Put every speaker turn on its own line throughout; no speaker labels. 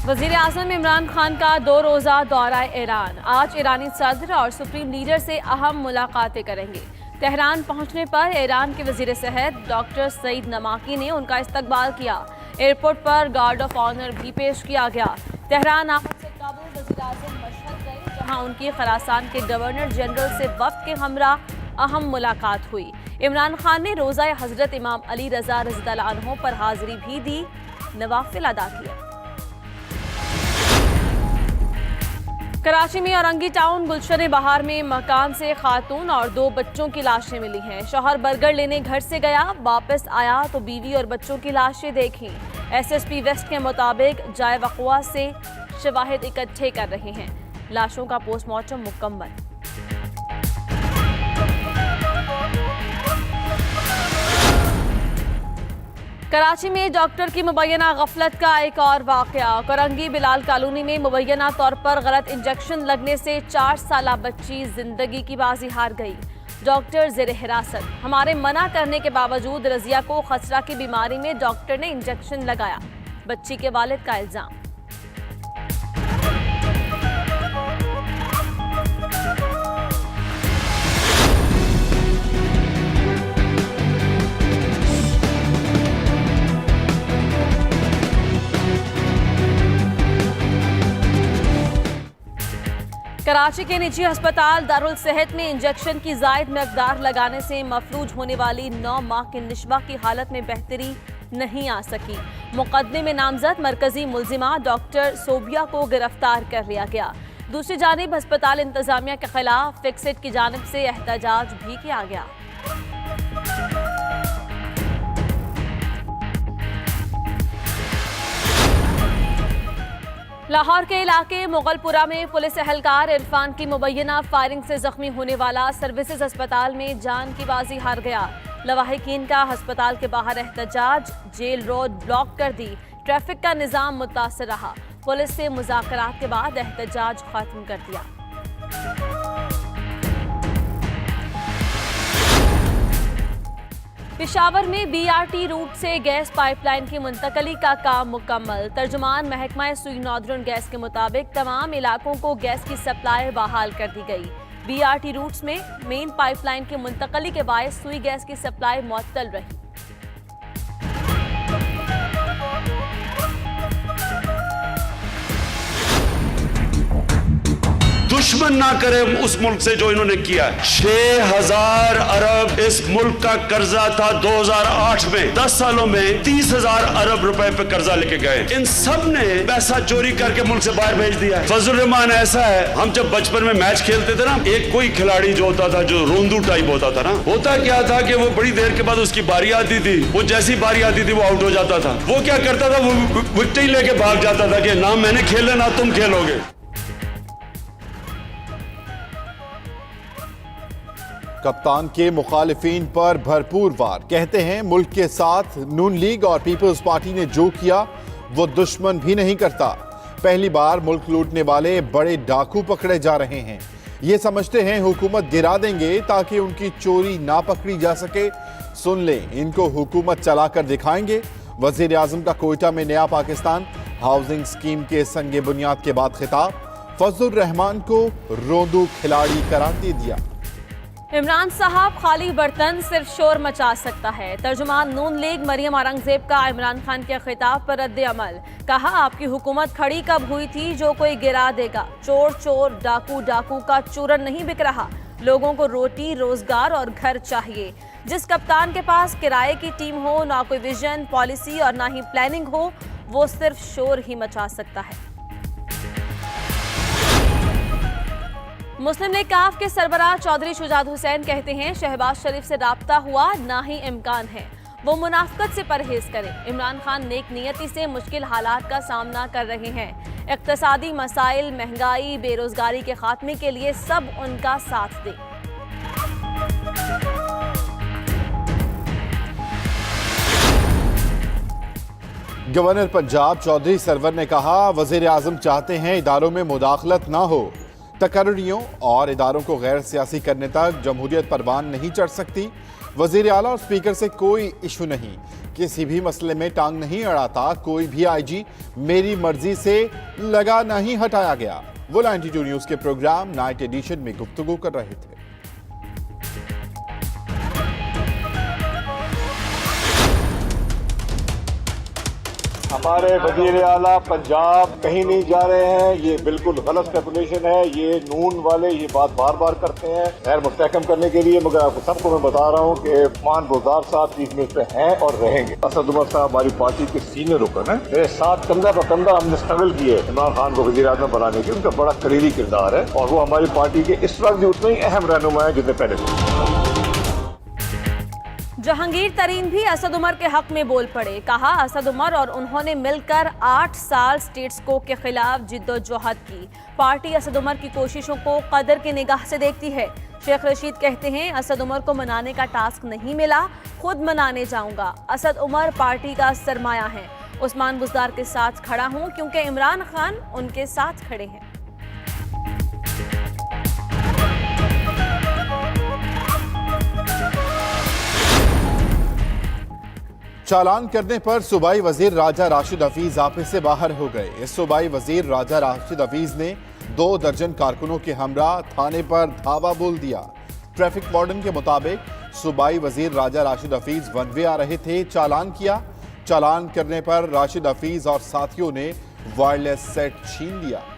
वज़ीर आज़म इमरान खान का 2 रोज़ा दौरा ईरान। आज ईरानी सदर और सुप्रीम लीडर से अहम मुलाकातें करेंगे। तेहरान पहुंचने पर ईरान के वज़ीर सेहत डॉक्टर सईद नमाकी ने उनका इस्तकबाल किया। एयरपोर्ट पर गार्ड ऑफ ऑनर भी पेश किया गया। तेहरान आने से कबल वज़ीर आज़म मशहद गए, जहां उनकी खरासान के गवर्नर जनरल से वफ्द के हमरा अहम मुलाकात हुई। इमरान खान ने रोज़ा हज़रत इमाम अली रज़ा रज़ियल्लाहु अन्हु पर हाज़िरी भी दी, नवाफिल अदा किए। कराची में औरंगी टाउन गुलशन बहार में मकान से खातून और 2 बच्चों की लाशें मिली हैं। शौहर बर्गर लेने घर से गया, वापस आया तो बीवी और बच्चों की लाशें देखी। SSP वेस्ट के मुताबिक जाए वक़वा से शवाहिद इकट्ठे कर रहे हैं। लाशों का पोस्टमार्टम मुकम्मल। कराची में डॉक्टर की मुबैना गफलत का एक और वाक़या। करंगी बिलाल कॉलोनी में मुबैना तौर पर गलत इंजेक्शन लगने से 4 साला बच्ची जिंदगी की बाजी हार गई। डॉक्टर ज़ेर हिरासत। हमारे मना करने के बावजूद रजिया को खसरा की बीमारी में डॉक्टर ने इंजेक्शन लगाया, बच्ची के वालिद का इल्जाम। कराची के निजी अस्पताल दारुल सेहत में इंजेक्शन की जायद मकदार लगाने से मफलूज होने वाली 9 माह की निशबा की हालत में बेहतरी नहीं आ सकी। मुकदमे में नामजद मरकजी मुलजिमा डॉक्टर सोबिया को गिरफ्तार कर लिया गया। दूसरी जानिब अस्पताल इंतजामिया के खिलाफ फिक्सेट की जानिब से एहतजाज भी किया गया। लाहौर के इलाके मुगलपुरा में पुलिस एहलकार इरफान की मुबैना फायरिंग से जख्मी होने वाला सर्विसेज अस्पताल में जान की बाजी हार गया। लवाहिकीन का अस्पताल के बाहर एहतजाज, जेल रोड ब्लॉक कर दी। ट्रैफिक का निज़ाम मुतासर रहा। पुलिस से मुज़ाकरात के बाद एहतजाज खत्म कर दिया। पेशावर में BRT रूट से गैस पाइपलाइन की मुंतकली का काम मुकम्मल। तर्जुमान महकमा सुई नॉर्दर्न गैस के मुताबिक तमाम इलाकों को गैस की सप्लाई बहाल कर दी गई। BRT रूट्स में मेन पाइपलाइन की मुंतकली के बायस सुई गैस की सप्लाई मुअत्तल रही।
दुश्मन ना करे उस मुल्क से जो इन्होंने किया। 6000 अरब इस मुल्क का कर्जा था 2008 में। 10 सालों में 30,000 अरब रुपए पे कर्जा लेके गए। इन सब ने पैसा चोरी करके मुल्क से बाहर भेज दिया। फजल रहमान ऐसा है, हम जब बचपन में मैच खेलते थे ना, एक कोई खिलाड़ी जो होता था जो रोंदू टाइप होता था ना, होता क्या था कि वो बड़ी देर के बाद उसकी बारी आती थी, वो जैसी बारी आती थी वो आउट हो जाता था। वो क्या करता था, वो विकेट ही लेके भाग जाता था कि ना मैंने खेला ना तुम खेलोगे।
कप्तान के मुखालिफिन पर भरपूर वार। कहते हैं मुल्क के साथ नून लीग और पीपल्स पार्टी ने जो किया वो दुश्मन भी नहीं करता। पहली बार मुल्क लूटने वाले बड़े डाकू पकड़े जा रहे हैं। ये समझते हैं हुकूमत गिरा देंगे ताकि उनकी चोरी ना पकड़ी जा सके। सुन लें, इनको हुकूमत चलाकर दिखाएंगे। वजीर आजम का कोयटा में नया पाकिस्तान हाउसिंग स्कीम के संगे बुनियाद के बाद खिताब। फजल रहमान को रोंदू खिलाड़ी करार दे दिया।
इमरान साहब खाली बर्तन सिर्फ शोर मचा सकता है। तर्जुमान नून लीग मरियम औरंगजेब का इमरान खान के खिताब पर रद्द अमल। कहा, आपकी हुकूमत खड़ी कब हुई थी जो कोई गिरा देगा। चोर चोर, डाकू डाकू का चूरन नहीं बिक रहा। लोगों को रोटी, रोजगार और घर चाहिए। जिस कप्तान के पास किराए की टीम हो, ना कोई विजन, पॉलिसी और ना ही प्लानिंग हो, वो सिर्फ शोर ही मचा सकता है। मुस्लिम लीग काफ के सरबराह चौधरी शुजात हुसैन कहते हैं, शहबाज शरीफ से राब्ता हुआ ना ही इम्कान है। वो मुनाफकत से परहेज करें। इमरान खान नेक नियति से मुश्किल हालात का सामना कर रहे हैं। इक्तसादी मसाइल, महंगाई, बेरोजगारी के खात्मे के लिए सब उनका साथ दें।
गवर्नर पंजाब चौधरी सरवर ने कहा, वजीर आजम चाहते हैं इदारों में मुदाखलत ना हो। तकर्रियों और इदारों को गैर सियासी करने तक जमहूरियत परवान नहीं चढ़ सकती। वजीर आला और स्पीकर से कोई इशू नहीं। किसी भी मसले में टांग नहीं अड़ाता, कोई भी आईजी मेरी मर्जी से लगा नहीं हटाया गया। वो 92 न्यूज के प्रोग्राम नाइट एडिशन में गुफ्तगू कर रहे थे।
हमारे वजीर आला पंजाब कहीं नहीं जा रहे हैं, ये बिल्कुल गलत स्पेकुलेशन है। ये नून वाले ये बात बार बार करते हैं गैर मुस्तहकम करने के लिए, मगर आपको सबको मैं बता रहा हूँ कि मान गुलजार साहब चीफ मिनिस्टर हैं और रहेंगे। असद उमर साहब हमारी पार्टी के सीनियर रुकन है, मेरे साथ कंधा पर कंधा हमने स्ट्रगल किए इमरान खान को वजीर आज़म बनाने के। उनका बड़ा करीबी किरदार है और वो हमारी पार्टी के इस वक्त भी उतने ही अहम रहनुमा है जितने पहले थे।
जहांगीर तरीन भी असद उमर के हक में बोल पड़े। कहा, असद उमर और उन्होंने मिलकर 8 साल स्टेट्स को के खिलाफ जिद्दोजहद की। पार्टी असद उमर की कोशिशों को कदर की निगाह से देखती है। शेख रशीद कहते हैं, असद उमर को मनाने का टास्क नहीं मिला, खुद मनाने जाऊंगा। असद उमर पार्टी का सरमाया है। उस्मान बुज़दार के साथ खड़ा हूं क्योंकि इमरान खान उनके साथ खड़े हैं।
चालान करने पर सूबाई वजीर राजा राशिद हफीज आपे से बाहर हो गए। इस सूबाई वजीर राजा राशिद हफीज ने 2 दर्जन कारकुनों के हमरा थाने पर धावा बोल दिया। ट्रैफिक वार्डन के मुताबिक सूबाई वजीर राजा राशिद हफीज वन वे आ रहे थे, चालान किया। चालान करने पर राशिद हफीज और साथियों ने वायरलेस सेट छीन लिया।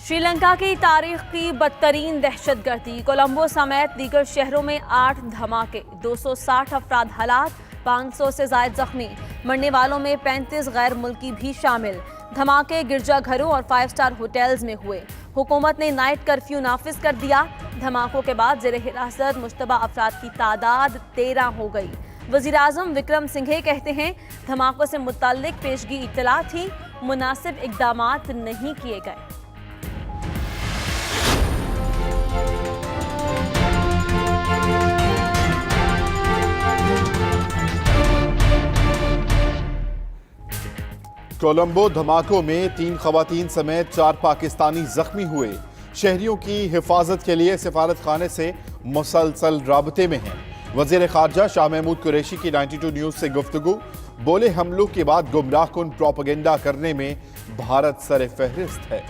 श्रीलंका की तारीख की बदतरीन दहशतगर्दी। कोलंबो समेत दीगर शहरों में 8 धमाके, 260 अफराद हलाक, 500 से ज्यादा जख्मी। मरने वालों में 35 गैर मुल्की भी शामिल। धमाके गिरजाघरों और 5 स्टार होटल्स में हुए। हुकूमत ने नाइट कर्फ्यू नाफिज कर दिया। धमाकों के बाद जेर हिरासत मुश्तबा अफराद की तादाद 13 हो गई। वज़ीर आज़म विक्रम सिंघे कहते हैं, धमाकों से मुताल्लिक पेशगी इत्तला थी, मुनासिब इक़दामात नहीं किए गए।
कोलंबो धमाकों में 3 खवातीन समेत 4 पाकिस्तानी जख्मी हुए। शहरियों की हिफाजत के लिए सिफारत खाने से मुसलसल राबते में हैं। वजीर खारजा शाह महमूद कुरैशी की 92 न्यूज से गुफ्तगू। बोले, हमलों के बाद गुमराह कुन प्रोपेगेंडा करने में भारत सरे फहरिस्त है।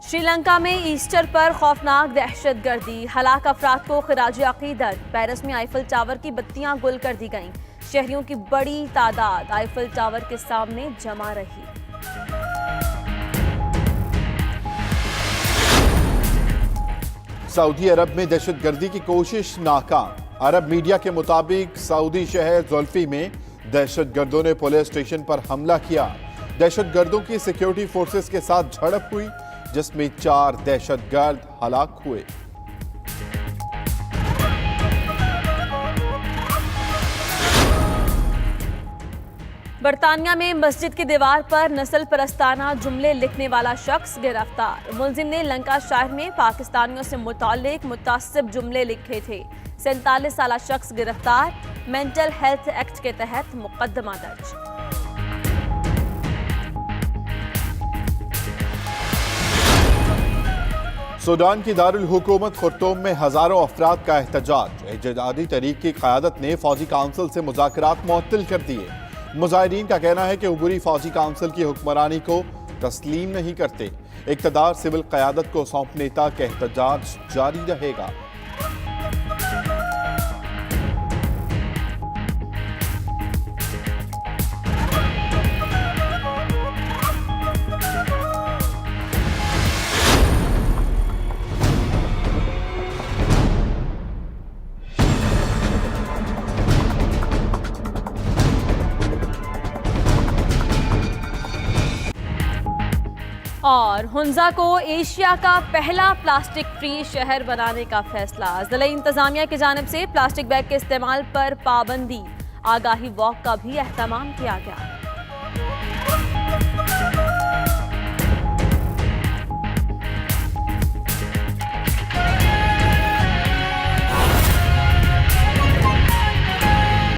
श्रीलंका में ईस्टर पर खौफनाक दहशतगर्दी, हलाक अफराद को खिराज अकीदत। पेरिस में आईफल टावर की बत्तियां गुल कर दी गईं। शहरियों की बड़ी तादाद आईफल टावर के सामने जमा रही।
सऊदी अरब में दहशतगर्दी की कोशिश नाकाम। अरब मीडिया के मुताबिक सऊदी शहर जुल्फी में दहशतगर्दों ने पुलिस स्टेशन पर हमला किया। दहशतगर्दों की सिक्योरिटी फोर्सेस के साथ झड़प हुई, जिसमें 4 दहशतगर्द हलाक हुए।
बरतानिया में मस्जिद की दीवार पर नस्ल परस्ताना जुमले लिखने वाला शख्स गिरफ्तार। मुलजिम ने लंकाशायर में पाकिस्तानियों से मुताल्लिक मुतासिब जुमले लिखे थे। 47 साला शख्स गिरफ्तार। मेंटल हेल्थ एक्ट के तहत मुकदमा दर्ज।
सूडान की दारुल हुकूमत खुर्तूम में हजारों अफराद का एहतजाज। एहतजाजी तहरीक की क़यादत ने फौजी काउंसिल से मुज़ाकरात मुअत्तल कर दिए। मुजाहिदीन का कहना है कि उबूरी फौजी काउंसिल की हुक्मरानी को तस्लीम नहीं करते। इक़्तिदार सिविल क़यादत को सौंपने तक एहतजाज जारी रहेगा।
और हुंजा को एशिया का पहला प्लास्टिक फ्री शहर बनाने का फैसला। जिला इंतजामिया की जानिब से प्लास्टिक बैग के इस्तेमाल पर पाबंदी। आगाही वॉक का भी एहतमाम किया गया।